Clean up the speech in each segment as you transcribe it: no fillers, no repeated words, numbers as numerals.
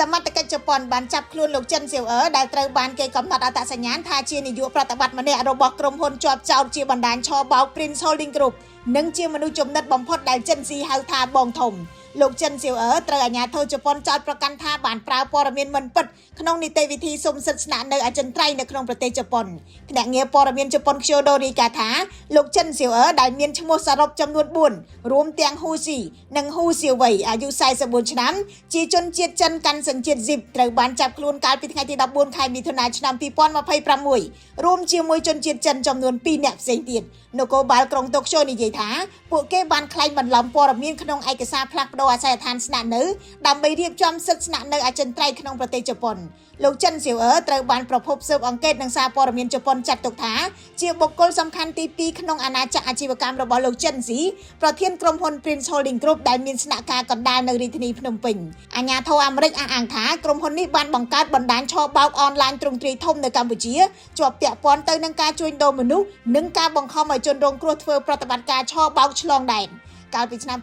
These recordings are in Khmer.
សមត្ថកិច្ចជប៉ុនបានចាប់ខ្លួនលោកចិនសៀវអឺដែលត្រូវបានគេកំណត់អត្តសញ្ញាណថាជានាយកប្រតិបត្តិម្នាក់របស់ក្រុមហ៊ុនជាប់ចោទជាបណ្ដាញឆបោក Prince Holding Group និងជាមនុស្សចំណិតបំផុតដែលចិនស៊ីហៅថាបងធំលោកចិនសៀវអឺត្រូវអាជ្ញាធរជប៉ុនចោទប្រកាន់ថាបានប្រើព័ត៌មានមិនពិតក្នុងនីតិវិធីសុំសិទ្ធិស្នាក់នៅអចិន្ត្រៃយ៍នៅក្នុងប្រទេសជប៉ុនភ្នាក់ងារព័ត៌មានជប៉ុន Kyodo រាយការណ៍ថាលោកចិនសៀវអឺដែលមានឈ្មោះសរុបចំនួន4រួមទាំងហ៊ូស៊ីនិងហ៊ូសៀវវៃអាយុ44ឆ្នាំជាជនជាតិចិនកាន់សញ្ជាតិស៊ីបត្រូវបានចាប់ខ្លួនកាលពីថ្ងៃទី14ខែមិថុនាឆ្នាំ2026រួមជាមួយជនជាតិចិនចំនួន2នាក់ផ្សេងទៀតនគរបាលក្រុងតូក្យូនិយាយថាពួកគេបានក្លែងបន្លំព័ត៌មានក្នុងឯកសារផ្លាស់ប្តូរអាសយដ្ឋានស្នាក់នៅដើម្បីរៀបចំសិទ្ធិស្នាក់នៅអចិន្ត្រៃយ៍ក្នុងប្រទេសជប៉ុនលោកចិនសៀវអឺត្រូវបានប្រភពស៊ើបអង្កេតនិងសារព័ត៌មានជប៉ុនចាត់ទុកថាជាបុគ្គលសំខាន់ទី2ក្នុងអាណាចក្រអាជីវកម្មរបស់លោកចិនស៊ីប្រធានក្រុមហ៊ុន Prince Holding Group ដែលមានស្នាក់ការកណ្ដាលនៅរាជធានីភ្នំពេញអាជ្ញាធរអាមេរិកអះអាងថាក្រុមហ៊ុននេះបានបង្កើតបណ្ដាញឆបោកអនឡាញទ្រង់ទ្រាយធំនៅកម្ពុជាជាប់ពាក់ព័ន្ធទៅនឹងការជួញដូរមនុស្សនិងការបង្ខំឲ្យជនរងគ្រោះធ្វើប្រតិបត្តិការឆបោកឆ្លងដែនកាលពីឆ្នាំ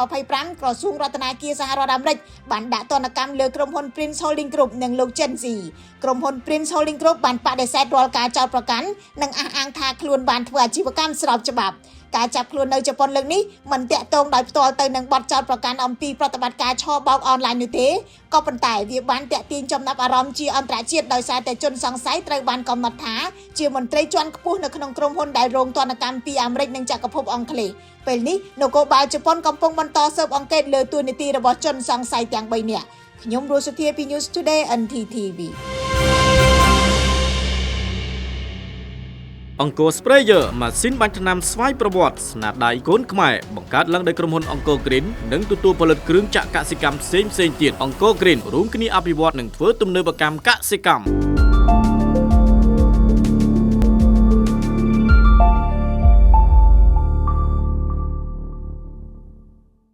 2025ក្រសួងរដ្ឋាភិបាលសហរដ្ឋអាមេរិកបានដាក់ទណ្ឌកម្មលើក្រុមហ៊ុន Prince Holding Group និងលោកចិនស៊ីក្រុមហ៊ុន Prince Holding Group បានបដិសេធរាល់ការចោទប្រកាន់និងអះអាងថាខ្លួនបានធ្វើអាជីវកម្មស្របច្បាប់ការចាប់ខ្លួននៅជប៉ុនលើកនេះមិនតាក់ទងដោយផ្ទាល់ទៅនឹងបទចោទប្រកាន់អំពីប្រតិបត្តិការឆបោកអនឡាញនោះទេក៏ប៉ុន្តែវាបានតាក់ទាញចំណាប់អារម្មណ៍ជាអន្តរជាតិដោយសារតែជនសង្ស័យត្រូវបានកំណត់ថាជាមន្ត្រីជាន់ខ្ពស់នៅក្នុងក្រុមហ៊ុនដែលរងទណ្ឌកម្មពីអាមេរិកនិងចក្រភពអង់គ្លេសពេលនេះនគរបាលជប៉ុនកំពុងបន្តស៊ើបអង្កេតលើតួនាទីរបស់ជនសង្ស័យទាំង3នាក់ខ្ញុំរស់សុធាពី News Today NTTVអង្គរ Sprayer ម៉ាស៊ីនបាញ់ថ្នាំស្វ័យប្រវត្តិស្នាដៃកូនខ្មែរបង្កើតឡើងដោយក្រុមហ៊ុនអង្គរ Green និងទទួលផលិតគ្រឿងចក្រកសិកម្មផ្សេងទៀតអង្គរ Green រួមគ្នាអភិវឌ្ឍនិងធ្វើទំនើបកម្មកសិកម្ម